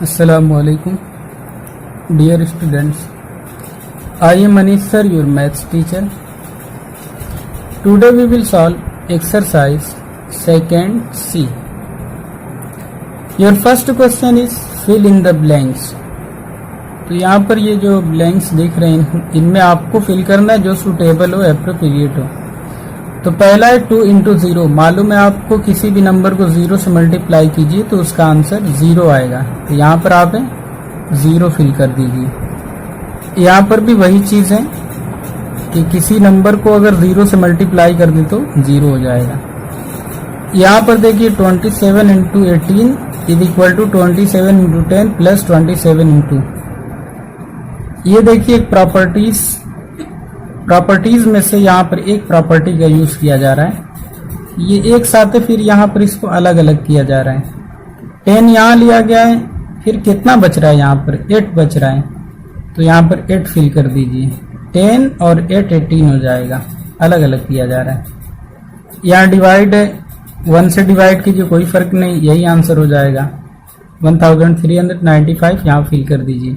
Assalamualaikum, dear students. I am Manish sir, your maths teacher. Today we will solve exercise second C. Your first question is fill in the blanks. तो यहाँ पर ये जो blanks दिख रहे हैं इनमें आपको फिल करना है जो सुटेबल हो, एप्रोप्रिएट हो। तो पहला है 2 इंटू 0। मालूम है आपको किसी भी नंबर को 0 से मल्टीप्लाई कीजिए तो उसका आंसर 0 आएगा। तो यहाँ पर आप 0 फिल कर दीजिए। यहाँ पर भी वही चीज़ है कि किसी नंबर को अगर 0 से मल्टीप्लाई कर दे तो 0 हो जाएगा। यहाँ पर देखिए 27 into 18 is equal to 27 into 10 plus 27 into. ये देखिए एक प्रॉपर्टीज में से यहाँ पर एक प्रॉपर्टी का यूज किया जा रहा है। ये एक साथ है, फिर यहाँ पर इसको अलग अलग किया जा रहा है। 10 यहाँ लिया गया है, फिर कितना बच रहा है यहाँ पर 8 बच रहा है। तो यहाँ पर 8 फिल कर दीजिए। 10 और 8 18 हो जाएगा। अलग अलग किया जा रहा है। यहाँ डिवाइड है, 1 से डिवाइड कीजिए, कोई फर्क नहीं, यही आंसर हो जाएगा। 1395 यहाँ फिल कर दीजिए।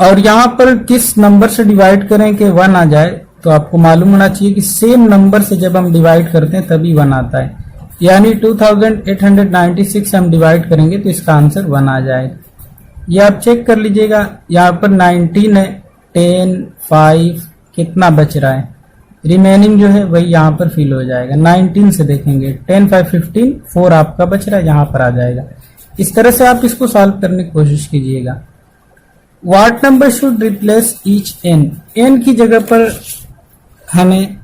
और यहाँ पर किस नंबर से डिवाइड करें कि 1 आ जाए, तो आपको मालूम होना चाहिए कि सेम नंबर से जब हम डिवाइड करते हैं तभी 1 आता है। यानी 2896 से हम डिवाइड करेंगे तो इसका आंसर 1 आ जाएगा। ये आप चेक कर लीजिएगा। यहाँ पर 19 है, 10 5 कितना बच रहा है, रिमेनिंग जो है वही यहाँ पर फिल हो जाएगा। 19 से देखेंगे 10 5 15 4 आपका बच रहा है, यहाँ पर आ जाएगा। इस तरह से आप इसको सॉल्व करने की कोशिश कीजिएगा। What number should replace each n? n की जगह पर हमें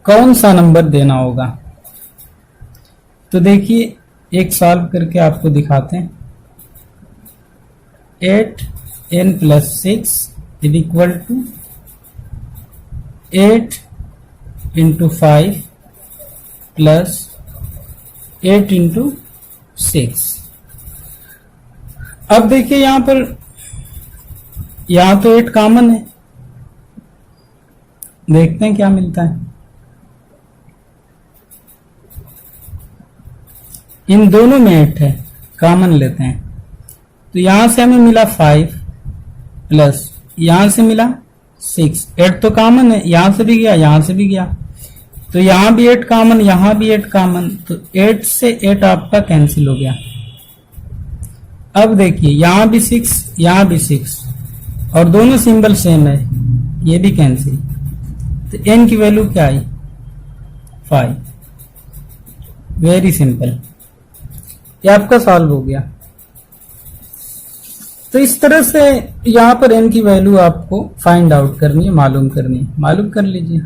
कौन सा नंबर देना होगा, तो देखिए एक सॉल्व करके आपको दिखाते हैं। 8n plus 6 is equal to 8 into 5 plus 8 into 6। अब देखिए यहाँ तो 8 कॉमन है, देखते हैं क्या मिलता है। इन दोनों में 8 है, कॉमन लेते हैं। तो यहां से हमें मिला 5 प्लस यहां से मिला 6। 8 तो कॉमन है, यहां से भी गया, यहां से भी गया। तो यहां भी 8 कॉमन, यहां भी 8 कॉमन। तो 8 से 8 आपका कैंसिल हो गया। अब देखिए यहां भी 6, यहां भी 6 और दोनों सिंबल सेम है, ये भी कैंसिल। तो n की वैल्यू क्या आई 5। वेरी सिंपल, ये आपका सॉल्व हो गया। तो इस तरह से यहां पर n की वैल्यू आपको फाइंड आउट करनी है, मालूम करनी है, मालूम कर लीजिए।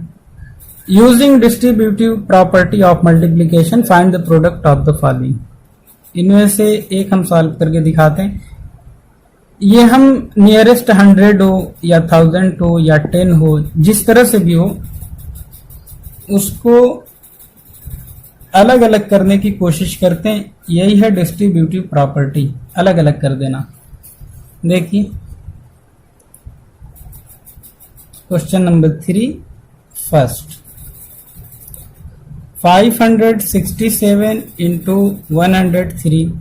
Using distributive property of multiplication find the product of the following. इनमें से एक हम सॉल्व करके दिखाते हैं। ये हम नियरेस्ट 100 हो या 1000 हो या 10 हो, जिस तरह से भी हो, उसको अलग अलग करने की कोशिश करते हैं। यही है डिस्ट्रीब्यूटिव प्रॉपर्टी, अलग अलग कर देना। देखिए क्वेश्चन नंबर 3 फर्स्ट 567 इंटू 103।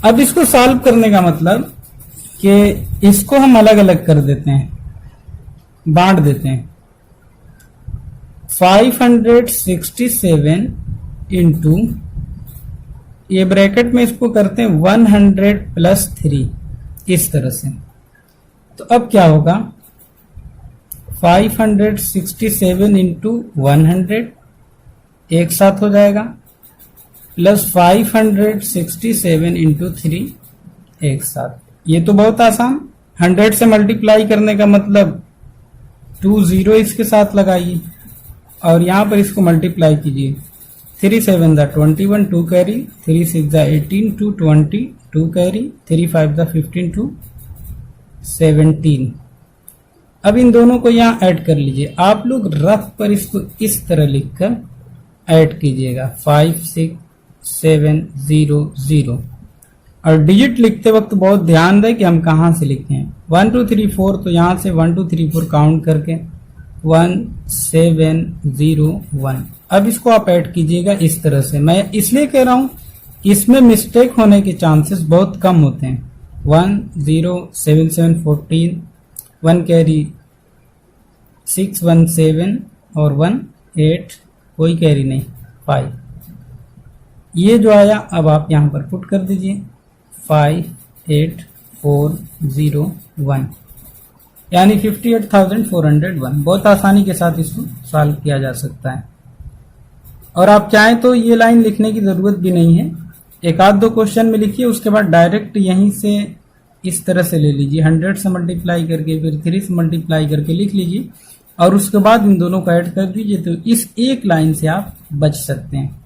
अब इसको सॉल्व करने का मतलब कि इसको हम अलग अलग कर देते हैं, बांट देते हैं। 567 इंटू, ये ब्रैकेट में इसको करते हैं 100 प्लस 3, इस तरह से। तो अब क्या होगा 567 इंटू 100 एक साथ हो जाएगा, प्लस 567 इंटू 3 एक साथ। ये तो बहुत आसान, 100 से मल्टीप्लाई करने का मतलब 2 0 इसके साथ लगाइए और यहां पर इसको मल्टीप्लाई कीजिए। 3 7 21 2 कैरी, 3 6 18 2 20 2 कैरी, 3 5 15 2 17। अब इन दोनों को यहाँ ऐड कर लीजिए। आप लोग रफ पर इसको इस तरह लिखकर ऐड कीजिएगा 5 6 7 0 0। और डिजिट लिखते वक्त बहुत ध्यान दें कि हम कहाँ से लिखें। 1 2 3 4, तो यहाँ से 1 2 3 4 काउंट करके 1 7 0 1। अब इसको आप ऐड कीजिएगा इस तरह से। मैं इसलिए कह रहा हूँ इसमें मिस्टेक होने के चांसेस बहुत कम होते हैं। 1 0 7 7 14, 1 कैरी 6 1 7 और 1 8, कोई कैरी नहीं 5। ये जो आया अब आप यहाँ पर पुट कर दीजिए 5 8 4 0 1, यानी 58,401। बहुत आसानी के साथ इसको सॉल्व किया जा सकता है। और आप चाहें तो ये लाइन लिखने की ज़रूरत भी नहीं है, एक आध दो क्वेश्चन में लिखिए, उसके बाद डायरेक्ट यहीं से इस तरह से ले लीजिए, 100 से मल्टीप्लाई करके फिर 3 से मल्टीप्लाई करके लिख लीजिए और उसके बाद इन दोनों को ऐड कर दीजिए। तो इस एक लाइन से आप बच सकते हैं,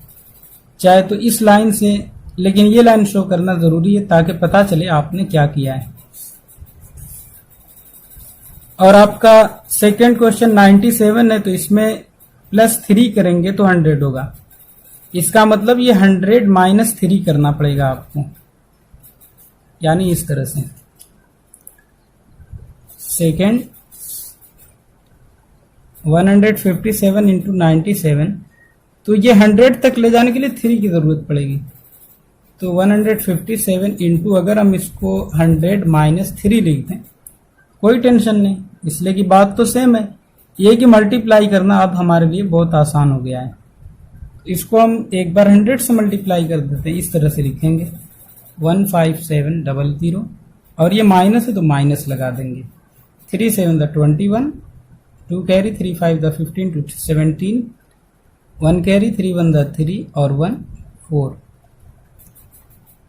चाहे तो इस लाइन से, लेकिन ये लाइन शो करना ज़रूरी है ताकि पता चले आपने क्या किया है। और आपका सेकंड क्वेश्चन 97 है, तो इसमें +3 करेंगे तो 100 होगा। इसका मतलब ये 100 - 3 करना पड़ेगा आपको, यानी इस तरह से। सेकंड 157 इंटू 97, तो ये 100 तक ले जाने के लिए 3 की ज़रूरत पड़ेगी। तो 157 इंटू, अगर हम इसको 100 - 3 लिख दें कोई टेंशन नहीं, इसलिए कि बात तो सेम है। ये कि मल्टीप्लाई करना अब हमारे लिए बहुत आसान हो गया है। इसको हम एक बार 100 से मल्टीप्लाई कर देते हैं, इस तरह से लिखेंगे 15700, और ये माइनस है तो माइनस लगा देंगे। 3 7 21, 2 कैरी 3 5 15 2 17, 1 कैरी 3 1 3 और 1 4।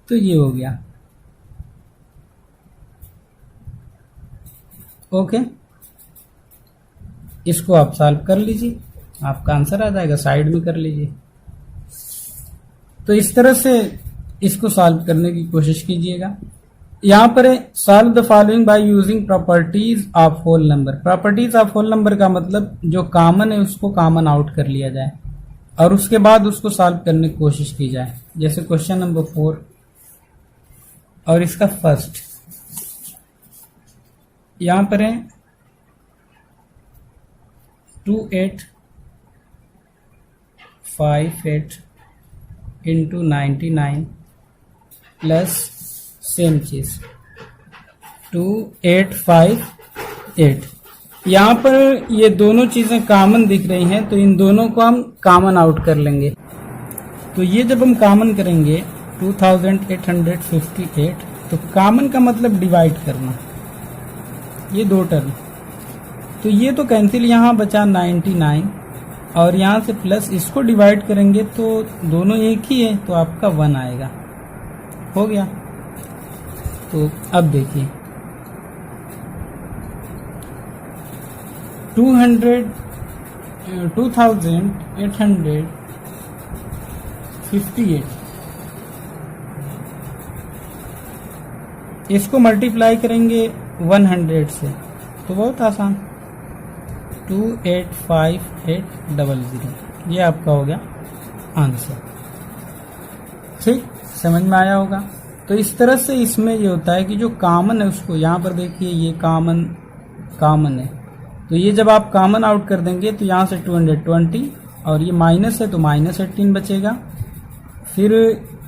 तो ये हो गया। ओके, इसको आप सॉल्व कर लीजिए, आपका आंसर आ जाएगा, साइड में कर लीजिए। तो इस तरह से इसको सॉल्व करने की कोशिश कीजिएगा। यहाँ पर solve the following by using properties of whole number. Properties of whole number का मतलब जो कॉमन है उसको कॉमन आउट कर लिया जाए और उसके बाद उसको सॉल्व करने की कोशिश की जाए। जैसे क्वेश्चन नंबर 4 और इसका फर्स्ट, यहाँ पर है 2858 इंटू 99 प्लस सेम चीज 2858। यहाँ पर ये दोनों चीजें कॉमन दिख रही हैं, तो इन दोनों को हम कॉमन आउट कर लेंगे। तो ये जब हम कॉमन करेंगे 2858, तो कॉमन का मतलब डिवाइड करना, ये दो टर्म, तो ये तो कैंसिल, यहाँ बचा 99 और यहाँ से प्लस, इसको डिवाइड करेंगे तो दोनों एक ही है, तो आपका 1 आएगा। हो गया। तो अब देखिए 2858, इसको मल्टीप्लाई करेंगे 100 से, तो बहुत आसान 285,800, ये आपका हो गया आंसर। ठीक, समझ में आया होगा। तो इस तरह से इसमें ये होता है कि जो कॉमन है उसको, यहाँ पर देखिए ये कॉमन है, तो ये जब आप कॉमन आउट कर देंगे तो यहाँ से 220 और ये माइनस है तो -18 बचेगा। फिर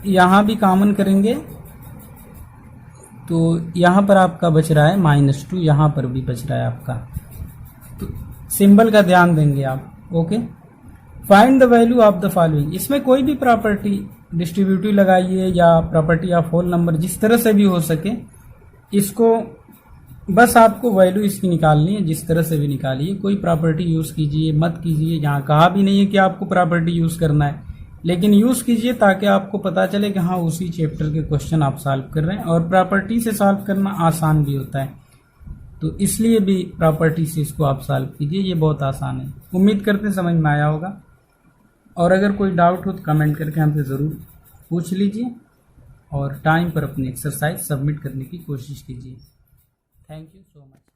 यहाँ भी कॉमन करेंगे तो यहाँ पर आपका बच रहा है -2, यहाँ पर भी बच रहा है आपका। तो सिंबल का ध्यान देंगे आप। Okay, find the value of the following. इसमें कोई भी प्रॉपर्टी डिस्ट्रीब्यूटिव लगाइए या प्रॉपर्टी ऑफ होल नंबर, जिस तरह से भी हो सके, इसको बस आपको वैल्यू इसकी निकालनी है, जिस तरह से भी निकालिए। कोई प्रॉपर्टी यूज़ कीजिए मत कीजिए, यहाँ कहा भी नहीं है कि आपको प्रॉपर्टी यूज़ करना है, लेकिन यूज़ कीजिए ताकि आपको पता चले कि हाँ उसी चैप्टर के क्वेश्चन आप सॉल्व कर रहे हैं। और प्रॉपर्टी से सॉल्व करना आसान भी होता है, तो इसलिए भी प्रॉपर्टी से इसको आप सॉल्व कीजिए, ये बहुत आसान है। उम्मीद करते हैं समझ में आया होगा, और अगर कोई डाउट हो तो कमेंट करके हमसे ज़रूर पूछ लीजिए और टाइम पर अपनी एक्सरसाइज सबमिट करने की कोशिश कीजिए। Thank you so much.